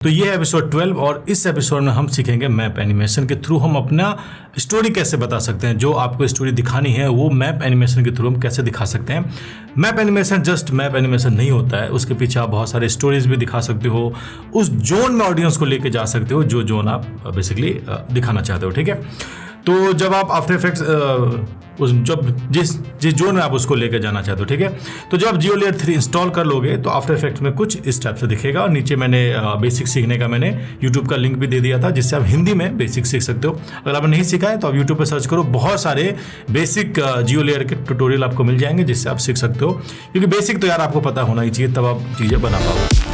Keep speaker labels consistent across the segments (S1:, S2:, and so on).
S1: तो ये है एपिसोड 12 और इस एपिसोड में हम सीखेंगे मैप एनिमेशन के थ्रू हम अपना स्टोरी कैसे बता सकते हैं। जो आपको स्टोरी दिखानी है वो मैप एनिमेशन के थ्रू हम कैसे दिखा सकते हैं। Map animation just map animation नहीं होता है, उसके पीछे आप बहुत सारे स्टोरीज भी दिखा सकते हो, उस जोन में ऑडियंस को लेके जा सकते हो जो जोन आप बेसिकली दिखाना चाहते हो। ठीक है, तो जब आप आफ्टर इफेक्ट्स जिस जोन में आप उसको लेकर जाना चाहते हो, ठीक है, तो जब आप जियो लेयर 3 इंस्टॉल कर लोगे तो आफ्टर इफेक्ट्स में कुछ इस टाइप से दिखेगा। और नीचे मैंने बेसिक सीखने का मैंने यूट्यूब का लिंक भी दे दिया था जिससे आप हिंदी में बेसिक सीख सकते हो। अगर आपने नहीं सीखा है तो आप यूट्यूब पर सर्च करो, बहुत सारे बेसिक जियो लेयर के ट्यूटोरियल आपको मिल जाएंगे जिससे आप सीख सकते हो, क्योंकि बेसिक तो यार आपको पता होना ही चाहिए, तब आप चीज़ें बना पाओगे।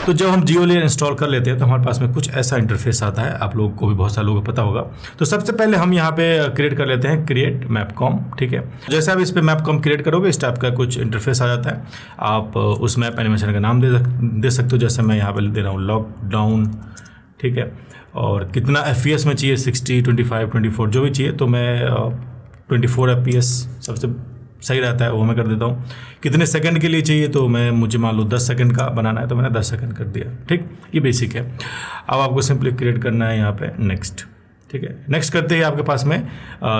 S1: तो जब हम जियो लेयर इंस्टॉल कर लेते हैं तो हमारे पास में कुछ ऐसा इंटरफेस आता है, आप लोगों को भी बहुत सारे लोगों को पता होगा। तो सबसे पहले हम यहाँ पे क्रिएट कर लेते हैं क्रिएट मैपकॉम। ठीक है, जैसे आप इस पे मैपकॉम क्रिएट करोगे इस टाइप का कुछ इंटरफेस आ जाता है। आप उस मैप एनिमेशन का नाम दे सकते हो, जैसे मैं यहाँ पे दे रहा हूँ लॉकडाउन। ठीक है, और कितना FPS में चाहिए, 60, 25, 24 जो भी चाहिए, तो मैं 24 FPS सबसे सही रहता है, वो मैं कर देता हूँ। कितने सेकंड के लिए चाहिए, तो मुझे मान लो 10 सेकंड का बनाना है तो मैंने 10 सेकंड कर दिया। ठीक, ये बेसिक है। अब आपको सिंपली क्रिएट करना है यहाँ पे नेक्स्ट। ठीक है, नेक्स्ट करते ही आपके पास में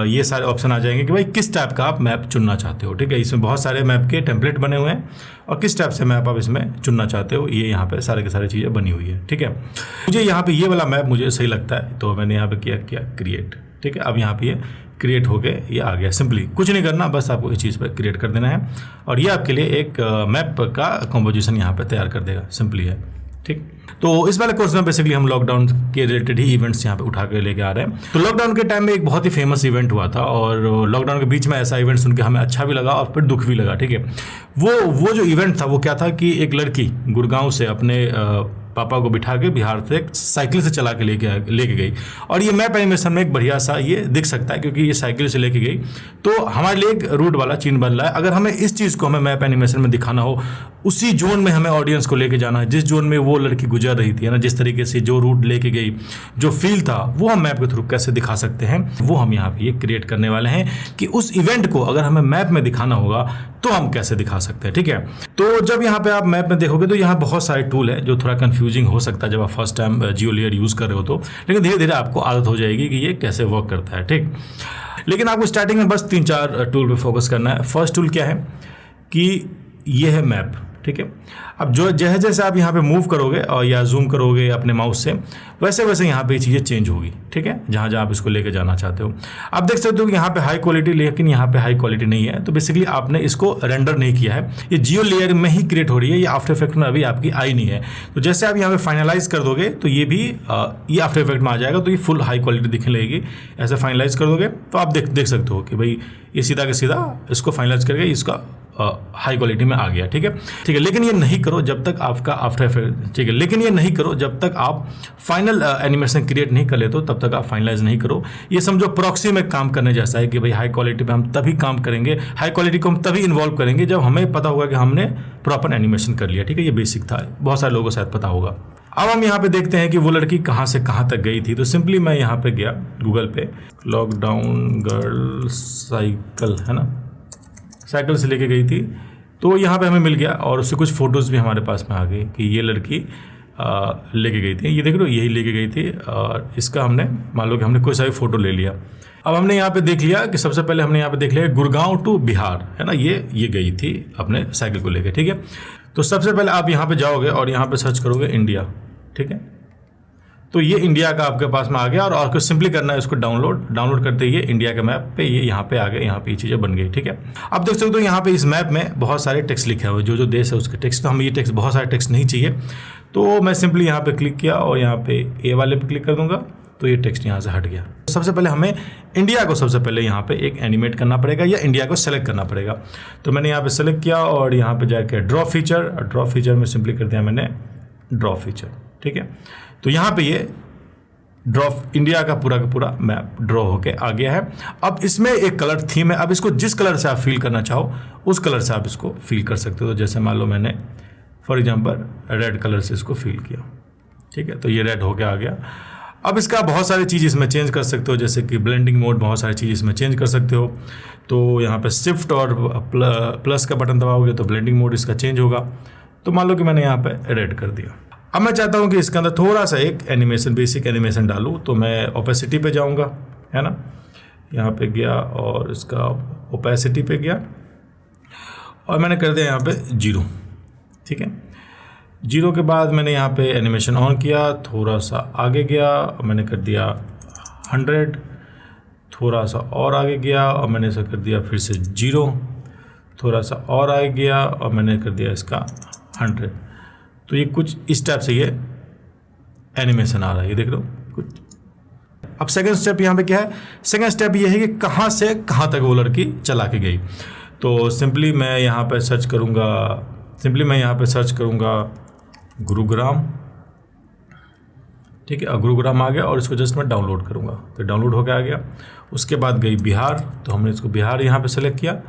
S1: ये सारे ऑप्शन आ जाएंगे कि भाई किस टाइप का आप मैप चुनना चाहते हो। ठीक है, इसमें बहुत सारे मैप के टेम्पलेट बने हुए हैं और किस टाइप से मैप आप इसमें चुनना चाहते हो, ये यहाँ पे सारे के सारी चीज़ें बनी हुई है। ठीक है, मुझे यहाँ पे ये वाला मैप मुझे सही लगता है तो मैंने यहाँ पे किया क्रिएट। ठीक है, अब यहाँ पे ये क्रिएट हो गए, ये आ गया। सिंपली कुछ नहीं करना, बस आपको इस चीज़ पर क्रिएट कर देना है और ये आपके लिए एक मैप का कॉम्पोजिशन यहाँ पे तैयार कर देगा। सिंपली है। ठीक, तो इस वाले कोर्स में बेसिकली हम लॉकडाउन के रिलेटेड ही इवेंट्स यहाँ पे उठा के लेके आ रहे हैं। तो लॉकडाउन के टाइम में एक बहुत ही फेमस इवेंट हुआ था और लॉकडाउन के बीच में ऐसा इवेंट सुन के हमें अच्छा भी लगा और फिर दुख भी लगा। ठीक है, वो जो इवेंट था वो क्या था कि एक लड़की गुड़गांव से अपने पापा को बिठा के बिहार से साइकिल से चला के लेके गई। और ये मैप एनिमेशन में एक बढ़िया सा ये दिख सकता है क्योंकि ये साइकिल से लेके गई तो हमारे लिए एक रूट वाला चिन्ह बन रहा है। अगर हमें इस चीज़ को हमें मैप एनिमेशन में दिखाना हो, उसी जोन में हमें ऑडियंस को लेके जाना है जिस जोन में वो लड़की गुजर रही थी, है ना, जिस तरीके से जो रूट लेके गई, जो फील था, वो हम मैप के थ्रू कैसे दिखा सकते हैं, वो हम यहाँ पे ये क्रिएट करने वाले हैं कि उस इवेंट को अगर हमें मैप में दिखाना होगा तो हम कैसे दिखा सकते हैं। ठीक है, तो जब यहाँ पे आप मैप में देखोगे तो यहाँ बहुत सारे टूल है जो थोड़ा कंफ्यूजिंग हो सकता है जब आप फर्स्ट टाइम जियो लेयर यूज़ कर रहे हो तो, लेकिन धीरे धीरे आपको आदत हो जाएगी कि ये कैसे वर्क करता है। ठीक, लेकिन आपको स्टार्टिंग में बस 3-4 टूल पे फोकस करना है। फर्स्ट टूल क्या है कि ये है मैप। ठीक है, अब जो जैसे जैसे आप यहाँ पे मूव करोगे और या जूम करोगे अपने माउस से, वैसे वैसे यहाँ पे चीज़ें चेंज होगी। ठीक है, जहाँ जहाँ आप इसको लेके जाना चाहते हो। आप देख सकते हो कि यहाँ पे हाई क्वालिटी, लेकिन यहाँ पे हाई क्वालिटी नहीं है, तो बेसिकली आपने इसको रेंडर नहीं किया है, ये जियो लेयर में ही क्रिएट हो रही है, ये आफ्टर इफेक्ट में अभी आपकी आई नहीं है। तो जैसे आप यहाँ पे फाइनलाइज कर दोगे तो ये भी ये आफ्टर इफेक्ट में आ जाएगा, तो ये फुल हाई क्वालिटी दिखने लगेगी। ऐसे फाइनलाइज कर दोगे तो आप देख सकते हो कि भाई ये सीधा के सीधा इसको फाइनलाइज करके इसका हाई क्वालिटी में आ गया। ठीक है, लेकिन ये नहीं करो जब तक आपका आफ्टर इफेक्ट, ठीक है, लेकिन ये नहीं करो जब तक आप फाइनल एनिमेशन क्रिएट नहीं कर लेते हो, तब तक आप फाइनलाइज नहीं करो। ये समझो प्रॉक्सी में काम करने जैसा है कि भाई हाई क्वालिटी पे हम तभी काम करेंगे, हाई क्वालिटी को हम तभी इन्वॉल्व करेंगे जब हमें पता होगा कि हमने प्रॉपर एनिमेशन कर लिया। ठीक है, ये बेसिक था, बहुत सारे लोगों को शायद पता होगा। अब हम यहाँ पे देखते हैं कि वो लड़की कहाँ से कहाँ तक गई थी। तो सिंपली मैं यहाँ पे गया गूगल पे, लॉकडाउन गर्ल साइकिल, है ना, साइकिल से लेके गई थी, तो यहाँ पे हमें मिल गया और उससे कुछ फ़ोटोज़ भी हमारे पास में आ गई कि ये लड़की लेके गई थी। ये देख लो, यही लेके गई थी और इसका हमने मान लो कि हमने कोई सा भी फ़ोटो ले लिया। अब हमने यहाँ पे देख लिया कि सबसे पहले हमने यहाँ पे देख लिया गुड़गांव टू बिहार, है ना, ये गई थी अपने साइकिल को लेके। ठीक है, तो सबसे पहले आप यहाँ पर जाओगे और यहाँ पर सर्च करोगे इंडिया। ठीक है, तो ये इंडिया का आपके पास में आ गया और कुछ सिंपली करना है इसको डाउनलोड करते ही इंडिया के मैप पे ये यहाँ पे आ गए, यहाँ पे ये चीज़ें बन गई। ठीक है, अब देख सकते हो यहाँ पे इस मैप में बहुत सारे टेक्स्ट लिखे हुए, जो देश है उसके टेक्स्ट। तो हमें ये टेक्स्ट, बहुत सारे टेक्स्ट नहीं चाहिए, तो मैं सिंपली यहाँ पे क्लिक किया और यहाँ पे ए वाले पे क्लिक कर दूंगा तो ये टेक्स्ट यहाँ से हट गया। सबसे पहले हमें इंडिया को सबसे पहले यहाँ पे एक एनिमेट करना पड़ेगा या इंडिया को सेलेक्ट करना पड़ेगा। तो मैंने यहाँ पे सेलेक्ट किया और यहाँ पे जाके ड्रॉ फीचर में सिंपली कर दिया मैंने ड्रॉ फीचर। ठीक है, तो यहाँ पे ये ड्रॉ इंडिया का पूरा मैप ड्रॉ होके आ गया है। अब इसमें एक कलर थीम है, अब इसको जिस कलर से आप फील करना चाहो उस कलर से आप इसको फील कर सकते हो। जैसे मान लो मैंने फॉर एग्जांपल रेड कलर से इसको फील किया। ठीक है, तो ये रेड होके आ गया। अब इसका बहुत सारी चीज़ इसमें चेंज कर सकते हो, जैसे कि ब्लेंडिंग मोड, बहुत सारी चीज़ इसमें चेंज कर सकते हो। तो यहाँ पे शिफ्ट और प्लस का बटन दबाओगे तो ब्लेंडिंग मोड इसका चेंज होगा। तो मान लो कि मैंने यहाँ पे रेड कर दिया। अब मैं चाहता हूँ कि इसके अंदर थोड़ा सा एक एनिमेशन, बेसिक एनिमेशन डालूँ, तो मैं ओपेसिटी पे जाऊँगा, है ना, यहाँ पे गया और इसका ओपेसिटी पे गया और मैंने कर दिया यहाँ पे 0, ठीक है। 0 के बाद मैंने यहाँ पे एनिमेशन ऑन किया, थोड़ा सा आगे गया और मैंने कर दिया 100, थोड़ा सा और आगे गया और मैंने इसे कर दिया फिर से 0, थोड़ा सा और आगे गया और मैंने कर दिया इसका 100। तो ये कुछ इस टाइप से ये एनिमेशन आ रहा है, ये देख लो कुछ। अब सेकंड स्टेप यहाँ पे क्या है, सेकंड स्टेप ये है कि कहाँ से कहाँ तक वो लड़की चला के गई। तो सिंपली मैं यहाँ पे सर्च करूँगा, गुरुग्राम, ठीक है। और गुरुग्राम आ गया और इसको जस्ट मैं डाउनलोड करूँगा, तो डाउनलोड होकर आ गया। उसके बाद गई बिहार, तो हमने इसको बिहार यहाँ पे सेलेक्ट किया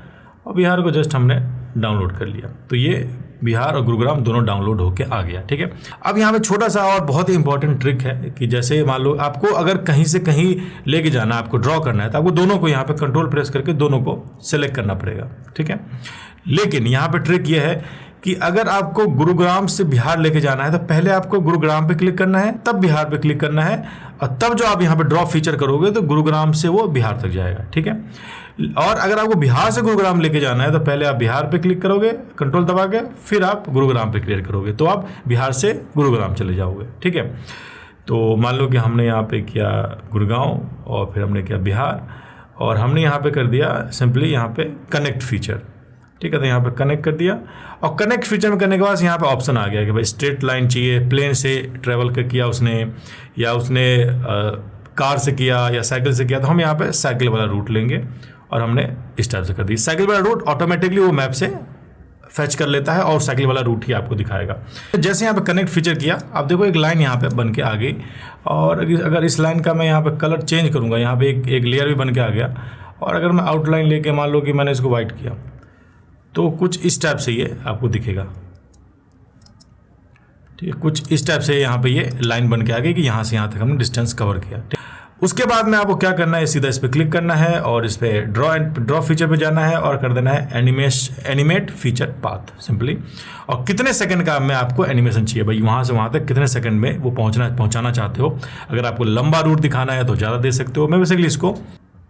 S1: और बिहार को जस्ट हमने डाउनलोड कर लिया। तो ये बिहार और गुरुग्राम दोनों डाउनलोड होके आ गया, ठीक है। अब यहाँ पे छोटा सा और बहुत ही इंपॉर्टेंट ट्रिक है कि जैसे मान लो आपको अगर कहीं से कहीं लेके जाना, आपको ड्रॉ करना है, तो आपको दोनों को यहाँ पे कंट्रोल प्रेस करके दोनों को सेलेक्ट करना पड़ेगा, ठीक है। लेकिन यहाँ पे ट्रिक ये है कि अगर आपको गुरुग्राम से बिहार लेके जाना है तो पहले आपको गुरुग्राम पे क्लिक करना है, तब बिहार पे क्लिक करना है, और तब जो आप यहाँ पे ड्रॉ फीचर करोगे तो गुरुग्राम से वो बिहार तक जाएगा, ठीक है। और अगर आपको बिहार से गुरुग्राम लेके जाना है तो पहले आप बिहार पे क्लिक करोगे कंट्रोल दबा के, फिर आप गुरुग्राम पे क्लिक करोगे, तो आप बिहार से गुरुग्राम चले जाओगे, ठीक है। तो मान लो कि हमने यहाँ पे किया गुड़गांव और फिर हमने किया बिहार और हमने यहाँ पे कर दिया सिंपली यहाँ पे कनेक्ट फीचर, ठीक है। तो यहाँ पे कनेक्ट कर दिया और कनेक्ट फीचर में करने के बाद यहाँ पे ऑप्शन आ गया कि भाई स्ट्रेट लाइन चाहिए, प्लेन से ट्रेवल किया उसने या उसने कार से किया या साइकिल से किया, तो हम यहाँ पे साइकिल वाला रूट लेंगे और हमने इस टाइप से कर दी। साइकिल वाला रूट ऑटोमेटिकली वो मैप से फैच कर लेता है और साइकिल वाला रूट ही आपको दिखाएगा। जैसे यहाँ पे कनेक्ट फीचर किया, आप देखो एक लाइन यहाँ पे बन के आ गई और अगर इस लाइन का मैं यहाँ पे कलर चेंज करूँगा, यहाँ पे एक लेयर भी बन के आ गया। और अगर मैं आउटलाइन लेके मान लो कि मैंने इसको वाइट किया तो कुछ इस टाइप से ये आपको दिखेगा, ठीक है। कुछ इस टाइप से यहाँ पे ये लाइन बन के आ गई कि यहाँ से यहाँ तक हमने डिस्टेंस कवर किया। उसके बाद में आपको क्या करना है, सीधा इस पर क्लिक करना है और इस पर ड्रॉ फीचर पे जाना है और कर देना है एनिमेट फीचर पाथ सिंपली। और कितने सेकंड का में आपको एनिमेशन चाहिए भाई, वहाँ से वहाँ तक कितने सेकंड में वो पहुँचाना चाहते हो। अगर आपको लंबा रूट दिखाना है तो ज़्यादा दे सकते हो। मैं बेसिकली इसको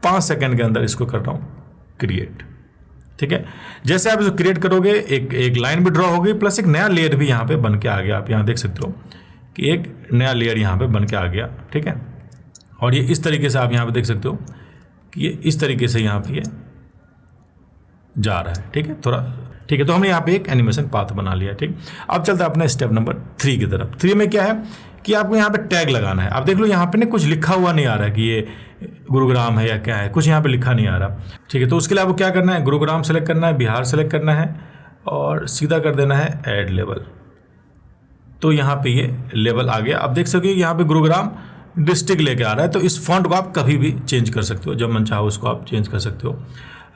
S1: 5 सेकंड के अंदर इसको कर रहा हूँ क्रिएट, ठीक है। जैसे आप इसको क्रिएट करोगे एक लाइन भी ड्रॉ होगी प्लस एक नया लेयर भी यहाँ पे बन के आ गया। आप यहाँ देख सकते हो कि एक नया लेयर यहाँ पे बन के आ गया, ठीक है। और ये इस तरीके से आप यहाँ पे देख सकते हो कि ये इस तरीके से यहाँ पे ये जा रहा है, ठीक है। थोड़ा ठीक है, तो हमने यहाँ पे एक एनिमेशन पाथ बना लिया, ठीक। अब चलता है अपने स्टेप नंबर 3 की तरफ। 3 में क्या है कि आपको यहाँ पे टैग लगाना है। आप देख लो यहाँ पे ना कुछ लिखा हुआ नहीं आ रहा है कि ये गुरुग्राम है या क्या है, कुछ यहाँ पे लिखा नहीं आ रहा, ठीक है। तो उसके लिए आपको क्या करना है, गुरुग्राम सेलेक्ट करना है, बिहार सेलेक्ट करना है और सीधा कर देना है ऐड लेवल। तो यहाँ पे ये लेवल आ गया। आप देख सकते हो यहाँ पे गुरुग्राम डिस्ट्रिक्ट लेके आ रहा है। तो इस फॉन्ट को आप कभी भी चेंज कर सकते हो, जब मन चाहो उसको आप चेंज कर सकते हो।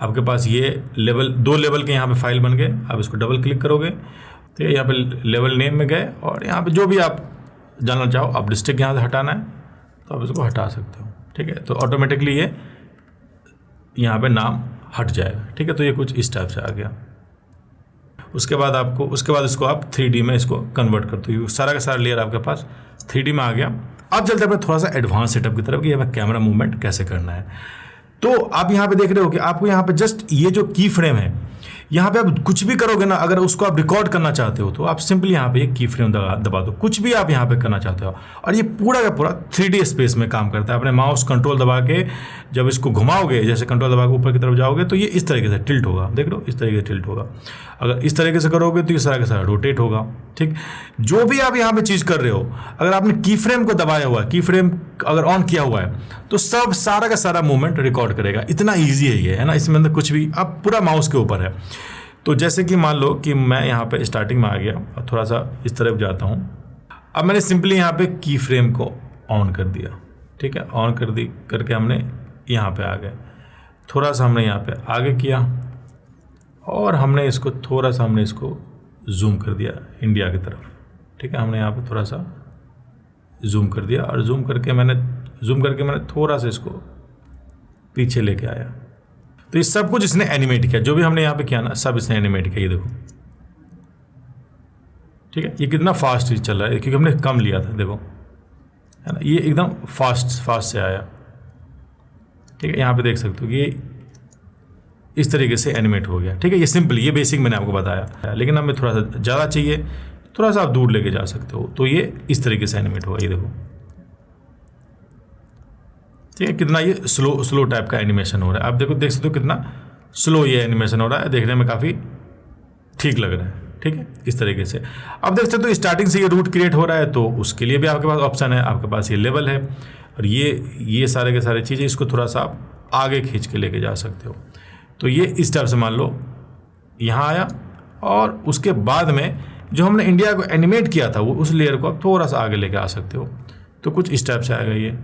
S1: आपके पास ये लेवल 2 लेवल के यहाँ पे फाइल बन गए। आप इसको डबल क्लिक करोगे तो यहाँ पे लेवल नेम में गए और यहाँ पे जो भी आप जानना चाहो, आप डिस्ट्रिक्ट यहाँ से हटाना है तो आप इसको हटा सकते हो, ठीक है। तो ऑटोमेटिकली ये यहाँ पे नाम हट जाएगा, ठीक है। तो ये कुछ इस टाइप से आ गया। उसके बाद इसको आप 3D में इसको कन्वर्ट करते हो। सारा का सारा लेयर आपके पास 3D में आ गया। अब चलते हैं थोड़ा सा एडवांस सेटअप की तरफ कि हमें कैमरा मूवमेंट कैसे करना है। तो आप यहाँ पे देख रहे हो कि आपको यहाँ पे जस्ट ये जो की फ्रेम है, यहाँ पे आप कुछ भी करोगे ना, अगर उसको आप रिकॉर्ड करना चाहते हो तो आप सिंपली यहाँ पे एक की फ्रेम दबा दो, कुछ भी आप यहाँ पे करना चाहते हो। और ये पूरा का पूरा 3D स्पेस में काम करता है। अपने माउस कंट्रोल दबा के जब इसको घुमाओगे, जैसे कंट्रोल दबा के ऊपर की तरफ जाओगे तो ये इस तरीके से टिल्ट होगा, देख लो इस तरीके से टिल्ट होगा। अगर इस तरीके से करोगे तो ये सारा का सारा रोटेट होगा, ठीक। जो भी आप यहाँ पे चीज़ कर रहे हो, अगर आपने की फ्रेम को दबाया हुआ है, की फ्रेम अगर ऑन किया हुआ है तो सब सारा का सारा मूवमेंट रिकॉर्ड करेगा। इतना ईजी है ये, है ना। इसमें अंदर कुछ भी, अब पूरा माउस के ऊपर है। तो जैसे कि मान लो कि मैं यहाँ पे स्टार्टिंग में आ गया और थोड़ा सा इस तरफ जाता हूँ। अब मैंने सिंपली यहाँ पे की फ्रेम को ऑन कर दिया, ठीक है। ऑन करके हमने यहाँ पे आ गए। थोड़ा सा हमने यहाँ पे आगे किया और हमने इसको थोड़ा सा जूम कर दिया इंडिया की तरफ, ठीक है। हमने यहाँ पे थोड़ा सा जूम कर दिया और जूम करके मैंने थोड़ा सा इसको पीछे लेके आया। तो ये सब कुछ इसने एनिमेट किया, जो भी हमने यहाँ पे किया ना सब इसने एनिमेट किया। ये देखो, ठीक है, ये कितना फास्ट चल रहा है क्योंकि हमने कम लिया था, देखो है ना, ये एकदम फास्ट से आया। ठीक है, यहाँ पे देख सकते हो कि ये इस तरीके से एनिमेट हो गया। ठीक है, ये सिंपल, ये बेसिक मैंने आपको बताया, लेकिन हमें थोड़ा सा ज़्यादा चाहिए, थोड़ा सा आप दूर लेके जा सकते हो, तो ये इस तरीके से एनिमेट होगा। ये देखो, ठीक है, कितना ये स्लो टाइप का एनिमेशन हो रहा है। आप देखो, देख सकते हो कितना स्लो ये एनिमेशन हो रहा है, देखने में काफ़ी ठीक लग रहा है। ठीक है, इस तरीके से अब देख सकते हो स्टार्टिंग से ये रूट क्रिएट हो रहा है, तो उसके लिए भी आपके पास ऑप्शन है, आपके पास ये लेवल है, और ये सारे के सारे चीज़ें इसको थोड़ा सा आप आगे खींच के लेके जा सकते हो। तो ये इस टाइप से मान लो यहाँ आया, और उसके बाद में जो हमने इंडिया को एनिमेट किया था वो उस लेयर को आप थोड़ा सा आगे लेके आ सकते हो, तो कुछ इस टाइप से आएगा ये।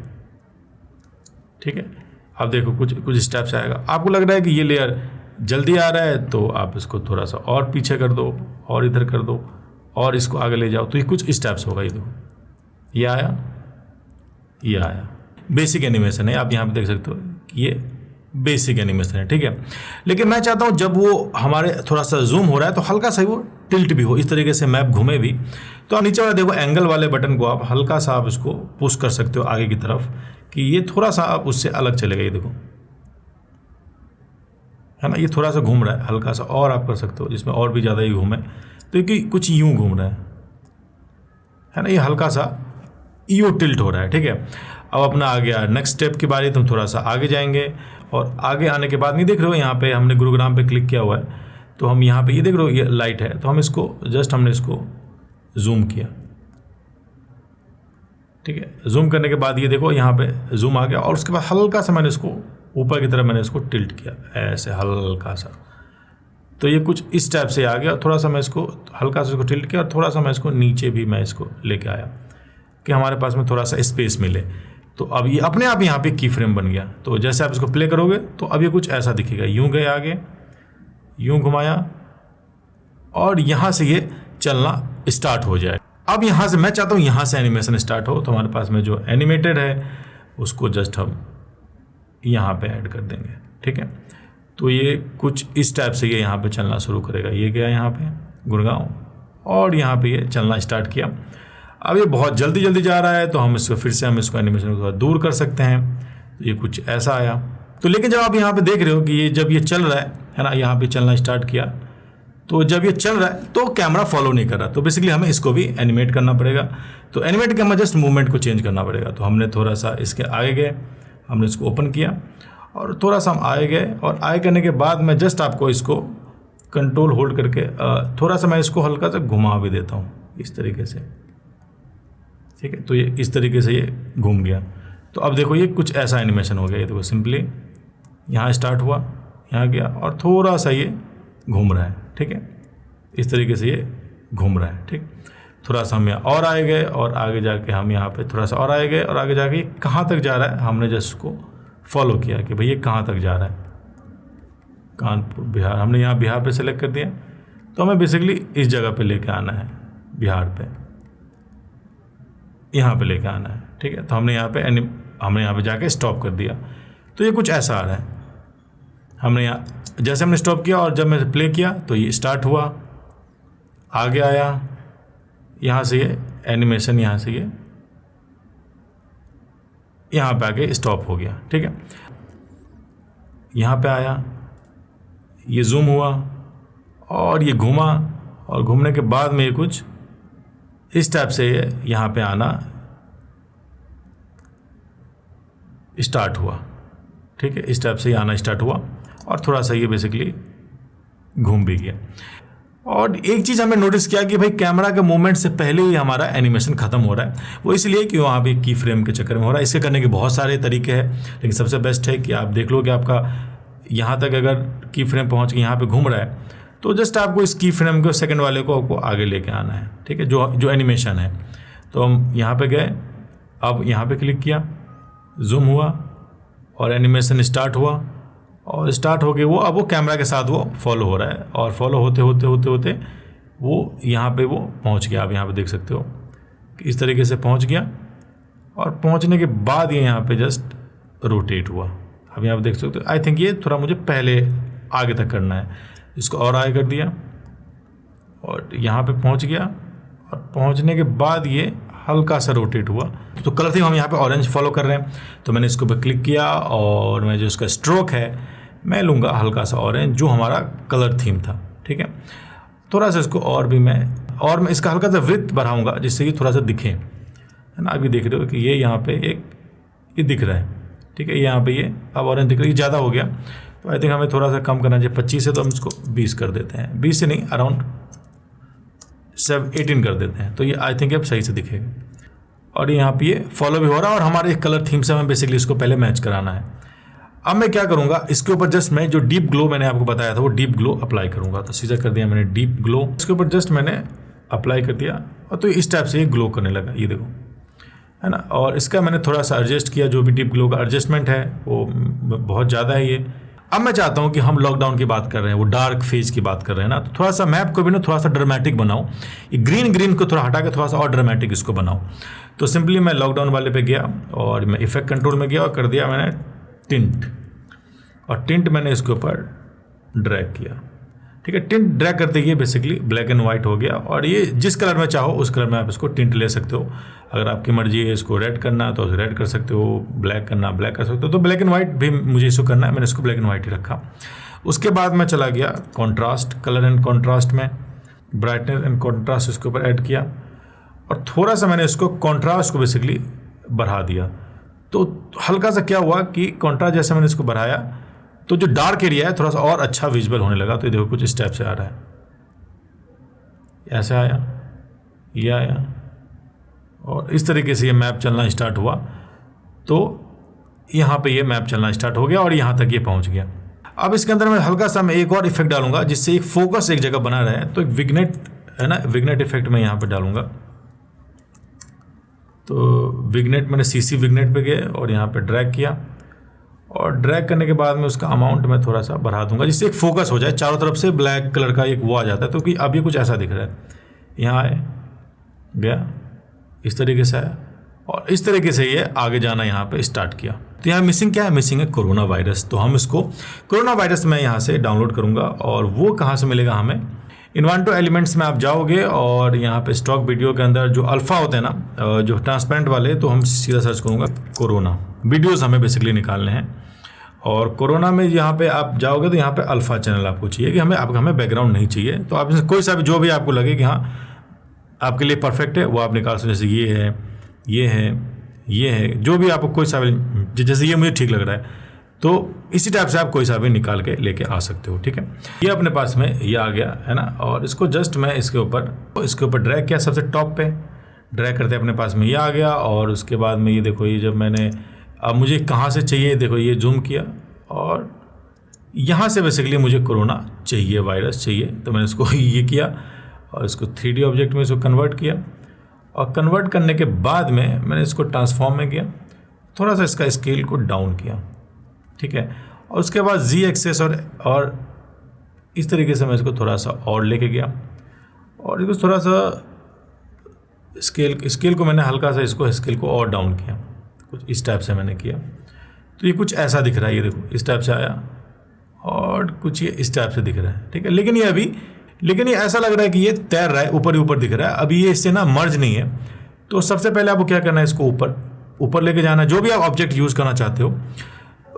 S1: ठीक है, अब देखो कुछ इस टाइप से आएगा। आपको लग रहा है कि ये लेयर जल्दी आ रहा है, तो आप इसको थोड़ा सा और पीछे कर दो, और इधर कर दो, और इसको आगे ले जाओ, तो ये कुछ इस टाइप से होगा। ये देखो, ये आया, बेसिक एनिमेशन है। आप यहाँ पे देख सकते हो कि ये बेसिक एनिमेशन है। ठीक है, लेकिन मैं चाहता हूँ जब वो हमारे थोड़ा सा जूम हो रहा है तो हल्का सा वो टिल्ट भी हो, इस तरीके से मैप घूमे भी। तो आप नीचे वाला देखो एंगल वाले बटन को आप हल्का सा आप इसको पुश कर सकते हो आगे की तरफ, कि ये थोड़ा सा आप उससे अलग चलेगा। ये देखो, है ना, ये थोड़ा सा घूम रहा है हल्का सा, और आप कर सकते हो जिसमें और भी ज़्यादा ही घूमे, तो ये कुछ यूँ घूम रहा है ना, ये हल्का सा यूँ टिल्ट हो रहा है। ठीक है, अब अपना आ गया नेक्स्ट स्टेप की बारी, तो हम थोड़ा सा आगे जाएंगे, और आगे आने के बाद नहीं देख रहे हो यहाँ पे हमने गुरुग्राम पे क्लिक किया हुआ है, तो हम यहाँ पे ये देख रहे हो ये लाइट है, तो हम इसको हमने इसको जूम किया। ठीक है, जूम करने के बाद ये देखो यहाँ पे जूम आ गया, और उसके बाद हल्का सा मैंने इसको ऊपर की तरफ मैंने इसको टिल्ट किया, ऐसे हल्का सा, तो ये कुछ इस टाइप से आ गया। थोड़ा सा मैं इसको हल्का सा इसको टिल्ट किया, और थोड़ा सा मैं इसको नीचे भी मैं इसको लेके आया कि हमारे पास में थोड़ा सा स्पेस मिले। तो अब ये अपने आप यहाँ पे की फ्रेम बन गया। तो जैसे आप इसको प्ले करोगे तो अब ये कुछ ऐसा दिखेगा, यूँ गए आगे, यूँ घुमाया, और यहाँ से ये चलना स्टार्ट हो जाए। अब यहाँ से मैं चाहता हूँ यहाँ से एनिमेशन स्टार्ट हो, तो हमारे पास में जो एनिमेटेड है उसको जस्ट हम यहाँ पे ऐड कर देंगे। ठीक है, तो ये कुछ इस टाइप से ये यहाँ पे चलना शुरू करेगा। ये गया यहाँ पे गुड़गांव, और यहाँ पे ये चलना स्टार्ट किया। अब ये बहुत जल्दी जा रहा है, तो हम इसको फिर से एनिमेशन को थोड़ा दूर कर सकते हैं। तो ये कुछ ऐसा आया। तो लेकिन जब आप यहाँ पे देख रहे हो कि ये जब ये चल रहा है ना, यहाँ पे चलना स्टार्ट किया, तो जब ये चल रहा है तो कैमरा फॉलो नहीं कर रहा, तो बेसिकली हमें इसको भी एनिमेट करना पड़ेगा। तो एनिमेट के हमें जस्ट मूवमेंट को चेंज करना पड़ेगा। तो हमने थोड़ा सा इसके आगे गए, हमने इसको ओपन किया, और थोड़ा सा हम आगे गए, और आगे करने के बाद मैं जस्ट आपको इसको कंट्रोल होल्ड करके थोड़ा सा मैं इसको हल्का सा घुमा भी देता हूँ इस तरीके से। ठीक है, तो ये इस तरीके से ये घूम गया। तो अब देखो ये कुछ ऐसा एनिमेशन हो गया। ये देखो सिंपली यहाँ स्टार्ट हुआ, यहाँ गया, और थोड़ा सा ये घूम रहा है। ठीक है, इस तरीके से ये घूम रहा है। ठीक, थोड़ा सा हम यहाँ और आए गए, और आगे जाके हम यहाँ पे थोड़ा सा और आए गए, और आगे जाके ये कहाँ तक जा रहा है हमने जस्ट को फॉलो किया कि भाई ये कहाँ तक जा रहा है। कानपुर बिहार, हमने यहाँ बिहार पे सेलेक्ट कर दिया, तो हमें बेसिकली इस जगह पे लेके आना है, बिहार पे यहाँ पे लेके आना है। ठीक है, तो हमने यहाँ पे जाके स्टॉप कर दिया। तो ये कुछ ऐसा आ रहा है। हमने यहाँ जैसे हमने स्टॉप किया, और जब मैं प्ले किया तो ये स्टार्ट हुआ, आगे आया, यहाँ से ये एनिमेशन यहाँ से ये यहाँ पे आके स्टॉप हो गया। ठीक है, यहाँ पे आया, ये जूम हुआ, और ये घूमा, और घूमने के बाद में ये कुछ इस टाइप से यहाँ पे आना स्टार्ट हुआ। ठीक है, इस टाइप से आना स्टार्ट हुआ, और थोड़ा सा ये बेसिकली घूम भी गया। और एक चीज़ हमने नोटिस किया कि भाई कैमरा के मूवमेंट से पहले ही हमारा एनिमेशन ख़त्म हो रहा है। वो इसलिए कि वहाँ पे की फ्रेम के चक्कर में हो रहा है। इसके करने के बहुत सारे तरीके हैं, लेकिन सबसे बेस्ट है कि आप देख लो कि आपका यहाँ तक अगर की फ्रेम पहुँच के यहाँ पे घूम रहा है, तो जस्ट आपको इस की फ्रेम को सेकंड वाले को आपको आगे लेके आना है। ठीक है, जो एनिमेशन है। तो हम यहाँ पे गए, अब यहाँ पे क्लिक किया, जूम हुआ, और एनिमेशन स्टार्ट हुआ, और स्टार्ट हो गए वो, अब वो कैमरा के साथ वो फॉलो हो रहा है, और फॉलो होते होते वो यहाँ पे वो पहुँच गया। आप यहाँ पे देख सकते हो कि इस तरीके से पहुँच गया, और पहुंचने के बाद ये यहाँ पे जस्ट रोटेट हुआ। अब यहाँ पे देख सकते हो, आई थिंक ये थोड़ा मुझे पहले आगे तक करना है। इसको और आगे कर दिया और यहाँ पे पहुँच गया, और पहुँचने के बाद ये हल्का सा रोटेट हुआ। तो कलर थीम हम यहाँ पे ऑरेंज फॉलो कर रहे हैं, तो मैंने इसके ऊपर क्लिक किया और मैं जो इसका स्ट्रोक है मैं लूँगा हल्का सा ऑरेंज, जो हमारा कलर थीम था। ठीक है, थोड़ा सा इसको और मैं इसका हल्का सा वृत्त बढ़ाऊँगा जिससे कि थोड़ा सा दिखे, है ना। अभी देख रहे हो कि ये यहाँ पे ये दिख रहा है। ठीक है, यहाँ पे ये अब ऑरेंज दिख रहा है, ये ज़्यादा हो गया, तो आई थिंक हमें थोड़ा सा कम करना चाहिए। 25 है तो हम इसको 20 कर देते हैं, 20 से नहीं, अराउंड 18 कर देते हैं, तो ये आई थिंक अब सही से दिखेगा। और यहाँ पे ये फॉलो भी हो रहा है, और हमारे कलर थीम से हमें बेसिकली इसको पहले मैच कराना है। अब मैं क्या करूँगा, इसके ऊपर जस्ट मैं जो डीप ग्लो मैंने आपको बताया था वो डीप ग्लो अप्लाई करूँगा। तो सीधा कर दिया मैंने डीप ग्लो, इसके ऊपर जस्ट मैंने अप्लाई कर दिया, और तो इस टाइप से ये ग्लो करने लगा, ये देखो, है ना। और इसका मैंने थोड़ा सा एडजस्ट किया, जो भी डीप ग्लो का एडजस्टमेंट है वो बहुत ज़्यादा है ये। अब मैं चाहता हूँ कि हम लॉकडाउन की बात कर रहे हैं, वो डार्क फेज की बात कर रहे हैं ना, तो थोड़ा सा मैप को भी ना थोड़ा सा ड्रामेटिक बनाओ, ये ग्रीन को थोड़ा हटा के थोड़ा सा और ड्रामेटिक इसको बनाओ। तो सिंपली मैं लॉकडाउन वाले पे गया और मैं इफेक्ट कंट्रोल में गया और कर दिया मैंने टिंट, और टिंट मैंने इसके ऊपर ड्रैग किया। ठीक है, टिंट ड्रैग करते ही बेसिकली ब्लैक एंड वाइट हो गया, और ये जिस कलर में चाहो उस कलर में आप इसको टिंट ले सकते हो। अगर आपकी मर्जी है इसको रेड करना तो रेड कर सकते हो, ब्लैक करना ब्लैक कर सकते हो। तो ब्लैक एंड वाइट भी मुझे इसको करना है, मैंने इसको ब्लैक एंड वाइट ही रखा। उसके बाद मैं चला गया कॉन्ट्रास्ट, कलर एंड कॉन्ट्रास्ट में, ब्राइटनेस एंड कॉन्ट्रास्ट इसके ऊपर ऐड किया, और थोड़ा सा मैंने इसको कॉन्ट्रास्ट को बेसिकली बढ़ा दिया। तो हल्का सा क्या हुआ कि कॉन्ट्रास्ट जैसे मैंने इसको बढ़ाया तो जो डार्क एरिया है थोड़ा सा और अच्छा विजुअल होने लगा। तो ये देखो कुछ इस टाइप से आ रहा है, ऐसे आया, ये आया, और इस तरीके से ये मैप चलना स्टार्ट हुआ। तो यहाँ पे ये मैप चलना स्टार्ट हो गया और यहाँ तक ये पहुँच गया। अब इसके अंदर मैं हल्का सा मैं एक और इफेक्ट डालूंगा जिससे एक फोकस एक जगह बना रहे। तो एक विग्नेट है ना, विग्नेट इफेक्ट मैं यहाँ पे डालूंगा। तो विग्नेट मैंने सीसी विग्नेट पे गए और यहाँ पे ड्रैग किया, और ड्रैग करने के बाद में उसका अमाउंट मैं थोड़ा सा बढ़ा दूंगा जिससे एक फोकस हो जाए, चारों तरफ से ब्लैक कलर का एक वो आ जाता है। तो कि अब ये कुछ ऐसा दिख रहा है, यहाँ आए गया, इस तरीके से आया, और इस तरीके से ये आगे जाना यहाँ पे स्टार्ट किया। तो यहाँ मिसिंग क्या है, मिसिंग है कोरोना वायरस। तो हम इसको कोरोना वायरस मैं यहाँ से डाउनलोड करूँगा, और वो कहाँ से मिलेगा हमें, इन्वांटो एलिमेंट्स में आप जाओगे और यहाँ पे स्टॉक वीडियो के अंदर जो अल्फ़ा होते हैं ना, जो ट्रांसपेरेंट वाले, तो हम सीधा सर्च करूँगा कोरोना वीडियोस हमें बेसिकली निकालने हैं। और कोरोना में यहाँ पे आप जाओगे तो यहाँ पे अल्फ़ा चैनल आपको चाहिए, कि हमें बैकग्राउंड नहीं चाहिए। तो आप इसमें कोई सा भी जो भी आपको लगे कि हाँ आपके लिए परफेक्ट है वो आप निकाल सकते। जैसे ये है, ये है, ये है, जो भी आपको कोई सा भी, जैसे ये मुझे ठीक लग रहा है, तो इसी टाइप से आप कोई सा भी निकाल के लेके आ सकते हो। ठीक है, ये अपने पास में ये आ गया है ना, और इसको जस्ट मैं इसके ऊपर ड्रैग किया, सबसे टॉप पे ड्रैग करते अपने पास में ये आ गया। और उसके बाद में ये देखो, ये जब मैंने अब मुझे कहाँ से चाहिए, देखो ये जूम किया, और यहाँ से बेसिकली मुझे कोरोना चाहिए, वायरस चाहिए। तो मैंने इसको ये किया और इसको 3D ऑब्जेक्ट में इसको कन्वर्ट किया, और कन्वर्ट करने के बाद में मैंने इसको ट्रांसफॉर्म में किया, थोड़ा सा इसका स्केल को डाउन किया। ठीक है, और उसके बाद Z एक्सेस और इस तरीके से मैं इसको थोड़ा सा और लेके गया, और इसको थोड़ा सा स्केल को मैंने हल्का सा इसको स्केल को और डाउन किया, कुछ इस टाइप से मैंने किया। तो ये कुछ ऐसा दिख रहा है, ये देखो इस टाइप से आया, और कुछ ये इस टाइप से दिख रहा है। ठीक है, लेकिन ये ऐसा लग रहा है कि ये तैर रहा है, ऊपर ही ऊपर दिख रहा है। अभी ये इससे ना मर्ज नहीं है। तो सबसे पहले आपको क्या करना है, इसको ऊपर लेके जाना है। जो भी आप ऑब्जेक्ट यूज़ करना चाहते हो,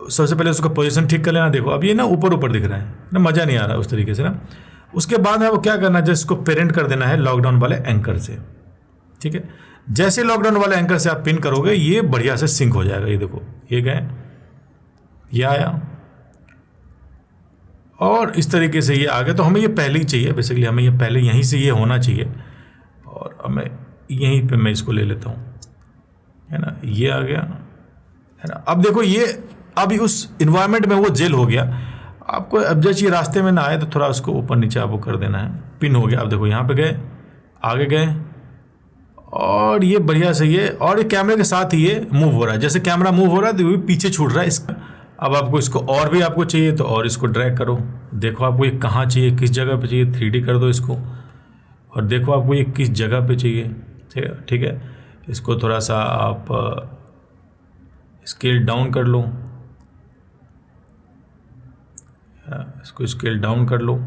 S1: सबसे पहले उसका पोजीशन ठीक कर लेना। देखो अब ये ना ऊपर दिख रहा है ना, मज़ा नहीं आ रहा उस तरीके से ना। उसके बाद में आपको क्या करना है, जिसको पेरेंट कर देना है लॉकडाउन वाले एंकर से। ठीक है, जैसे लॉकडाउन वाले एंकर से आप पिन करोगे ये बढ़िया से सिंक हो जाएगा। ये देखो ये गए, ये आया, और इस तरीके से ये आ गया। तो हमें ये पहले ही चाहिए, बेसिकली हमें ये पहले यहीं से ये होना चाहिए, और हमें यहीं पे मैं इसको ले लेता हूँ, है ना। ये आ गया, है ना। अब देखो ये अभी उस इन्वायरमेंट में वो जेल हो गया। आपको अब जैसे ये रास्ते में ना आए तो थोड़ा उसको ऊपर नीचे आपको कर देना है, पिन हो गया। अब देखो यहाँ पे गए, आगे गए, और ये बढ़िया से ये, और ये कैमरे के साथ ही ये मूव हो रहा है। जैसे कैमरा मूव हो रहा है तो ये पीछे छूट रहा है इसका। अब आपको इसको और भी आपको चाहिए तो और इसको ड्रैग करो, देखो आपको ये कहाँ चाहिए, किस जगह पे चाहिए, 3D कर दो इसको, और देखो आपको ये किस जगह पे चाहिए। ठीक है, इसको थोड़ा सा आप स्केल डाउन कर लो, इसको स्केल डाउन कर लो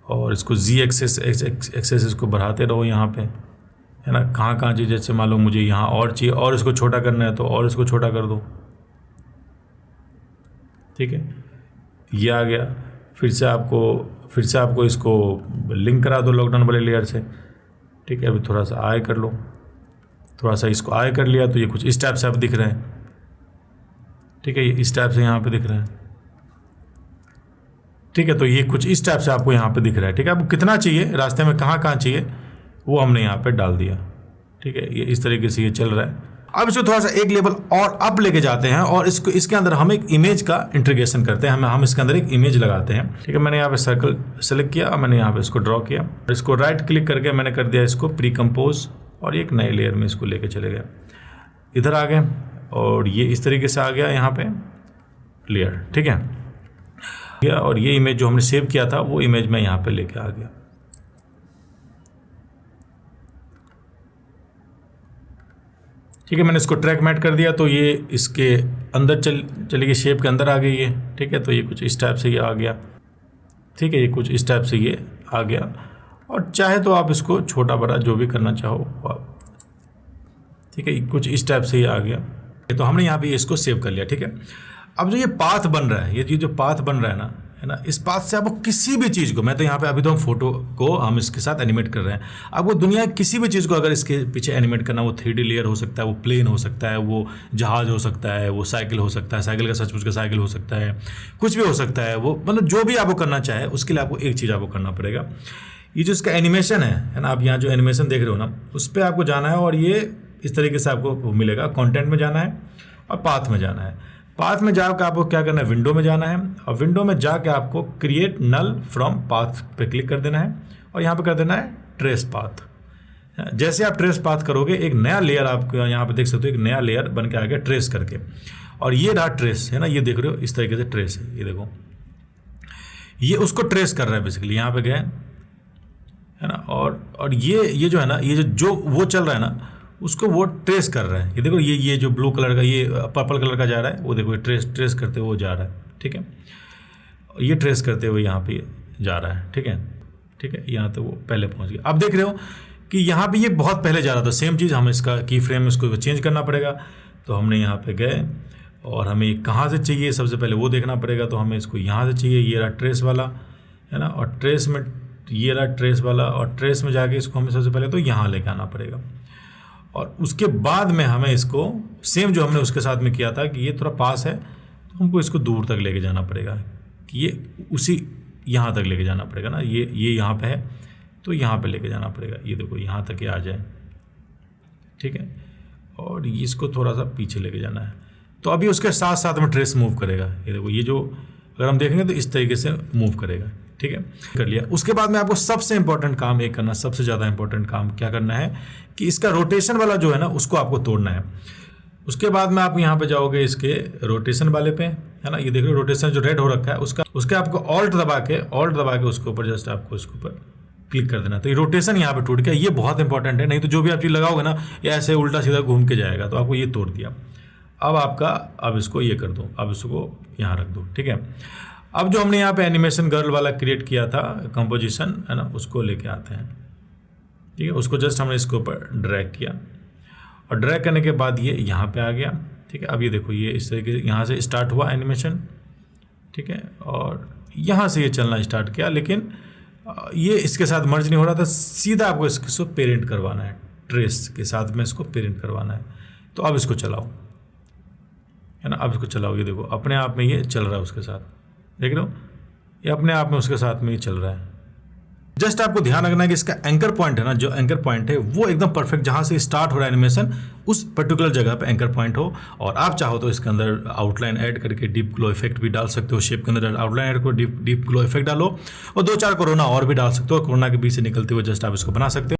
S1: और इसको जी एक्सेस इसको बढ़ाते रहो यहाँ पे, है ना। कहाँ कहाँ चीज़, जैसे मान लो मुझे यहाँ और चाहिए और इसको छोटा करना है तो और इसको छोटा कर दो, ठीक है। ये आ गया। फिर से आपको इसको लिंक करा दो लॉकडाउन वाले लेयर से, ठीक है। अभी थोड़ा सा आय कर लो, थोड़ा सा इसको आय कर लिया तो ये कुछ इस टाइप से आप दिख रहे हैं, ठीक है। ये इस टाइप से यहाँ पे दिख रहे हैं, ठीक है। तो ये कुछ इस टाइप से आपको यहाँ पे दिख रहा है, ठीक है। आपको कितना चाहिए, रास्ते में कहाँ कहाँ चाहिए वो हमने यहाँ पे डाल दिया, ठीक है। ये इस तरीके से ये चल रहा है। अब इसको थोड़ा सा एक लेवल और अप लेके जाते हैं और इसके अंदर हम एक इमेज का इंटीग्रेशन करते हैं। हम इसके अंदर एक इमेज लगाते हैं, ठीक है। मैंने यहाँ पे सर्कल सेलेक्ट किया और मैंने यहाँ पे इसको ड्रॉ किया, इसको राइट क्लिक करके मैंने कर दिया इसको प्री कंपोज और एक नए लेयर में इसको लेके चले गए, इधर आ गए और ये इस तरीके से आ गया यहाँ पे लेयर, ठीक है। और ये इमेज जो हमने सेव किया था वो इमेज मैं यहाँ पे लेके आ गया, ठीक है। मैंने इसको ट्रैक मैट कर दिया तो ये इसके अंदर चली गई, शेप के अंदर आ गई है, ठीक है। तो ये कुछ इस टाइप से ये आ गया, ठीक है। ये कुछ इस टाइप से ये आ गया और चाहे तो आप इसको छोटा बड़ा जो भी करना चाहो आप, ठीक है। कुछ इस टाइप से ये आ गया, तो हमने यहाँ पे इसको सेव कर लिया, ठीक है। अब जो ये पाथ बन रहा है, ये जो पाथ बन रहा है ना, इस पाथ से आपको किसी भी चीज़ को, मैं तो यहाँ पे अभी तो हम फोटो को हम इसके साथ एनिमेट कर रहे हैं, आपको दुनिया की किसी भी चीज़ को अगर इसके पीछे एनिमेट करना, वो 3D लेयर हो सकता है, वो प्लेन हो सकता है, वो जहाज हो सकता है, वो साइकिल हो सकता है, साइकिल का सचमुच का साइकिल हो सकता है, कुछ भी हो सकता है, वो मतलब जो भी आपको करना चाहे उसके लिए आपको एक चीज़ आपको करना पड़ेगा। ये जो इसका एनिमेशन है ना, आप यहाँ जो एनिमेशन देख रहे हो ना, उस पर आपको जाना है और ये इस तरीके से आपको मिलेगा। कंटेंट में जाना है और पाथ में जाना है। पाथ में जाकर आपको क्या करना है, विंडो में जाना है और विंडो में जाके आपको क्रिएट नल फ्रॉम पाथ पे क्लिक कर देना है और यहाँ पे कर देना है ट्रेस पाथ। जैसे आप ट्रेस पाथ करोगे एक नया लेयर आपको यहाँ पे देख सकते हो, एक नया लेयर बन के आ गया ट्रेस करके। और ये रहा ट्रेस, है ना, ये देख रहे हो इस तरीके से ट्रेस है, ये देखो ये उसको ट्रेस कर रहा है बेसिकली। यहाँ पे गए, है ना, और ये जो है ना, ये जो वो चल रहा है ना, उसको वो ट्रेस कर रहा है। ये देखो ये जो ब्लू कलर का, ये पर्पल कलर का जा रहा है, वो देखो ट्रेस करते हुए वो जा रहा है, ठीक है। ये ट्रेस करते हुए यहाँ पे जा रहा है, ठीक है। यहाँ तो वो पहले पहुँच गया। अब देख रहे हो कि यहाँ पे ये बहुत पहले जा रहा था। सेम चीज़ हम इसका की फ्रेम इसको चेंज करना पड़ेगा। तो हमने यहाँ पे गए और हमें कहाँ से चाहिए सबसे पहले वो देखना पड़ेगा। तो हमें इसको यहाँ से चाहिए, ये रहा ट्रेस वाला, है ना, और ट्रेस में ये रहा ट्रेस वाला, और ट्रेस में जाके इसको हमें सबसे पहले तो यहाँ लेके आना पड़ेगा। और उसके बाद में हमें इसको सेम जो हमने उसके साथ में किया था कि ये थोड़ा पास है तो हमको इसको दूर तक लेके जाना पड़ेगा, कि ये उसी यहाँ तक लेके जाना पड़ेगा ना, ये यहाँ पे है तो यहाँ पे लेके जाना पड़ेगा। ये देखो यहाँ तक ये आ जाए, ठीक है। और इसको थोड़ा सा पीछे लेके जाना है। तो अभी उसके साथ साथ में ट्रेस मूव करेगा। ये देखो ये जो अगर हम देखेंगे तो इस तरीके से मूव करेगा, ठीक है। कर लिया। उसके बाद में आपको सबसे इंपॉर्टेंट काम एक करना, सबसे ज़्यादा इंपॉर्टेंट काम क्या करना है कि इसका रोटेशन वाला जो है ना उसको आपको तोड़ना है। उसके बाद में आप यहाँ पे जाओगे इसके रोटेशन वाले पे, है ना, ये देख रहे हो रोटेशन जो रेड हो रखा है उसके आपको ऑल्ट दबा के उसके ऊपर जस्ट आपको इसके ऊपर क्लिक कर देना। तो ये रोटेशन यहाँ पे टूट गया। ये बहुत इंपॉर्टेंट है, नहीं तो जो भी आप चीज़ लगाओगे ना ये ऐसे उल्टा सीधा घूम के जाएगा। तो आपको ये तोड़ दिया। अब इसको ये कर दो, अब इसको यहाँ रख दो, ठीक है। अब जो हमने यहाँ पे एनिमेशन गर्ल वाला क्रिएट किया था कंपोजिशन, है ना, उसको लेके आते हैं, ठीक है। उसको जस्ट हमने इसके ऊपर ड्रैग किया और ड्रैग करने के बाद ये यहाँ पे आ गया, ठीक है। अब ये देखो ये इस तरीके से यहाँ से स्टार्ट हुआ एनिमेशन, ठीक है, और यहाँ से ये चलना स्टार्ट किया, लेकिन ये इसके साथ मर्ज नहीं हो रहा था। सीधा आपको इसको पेरेंट करवाना है, ट्रेस के साथ में इसको पेरेंट करवाना है। तो अब इसको चलाओ, है ना, अब इसको चलाओ। ये देखो अपने आप में ये चल रहा है उसके साथ, देख रहे हो ये अपने आप में उसके साथ में ही चल रहा है। जस्ट आपको ध्यान रखना है कि इसका एंकर पॉइंट है ना, जो एंकर पॉइंट है वो एकदम परफेक्ट, जहाँ से स्टार्ट हो रहा है एनिमेशन उस पर्टिकुलर जगह पे एंकर पॉइंट हो। और आप चाहो तो इसके अंदर आउटलाइन ऐड करके डीप ग्लो इफेक्ट भी डाल सकते हो। शेप के अंदर आउटलाइन ऐड करो, डीप ग्लो इफेक्ट डालो और 2-4 कोरोना और भी डाल सकते हो। कोरोना के बीच से निकलते हुए जस्ट आप इसको बना सकते हो।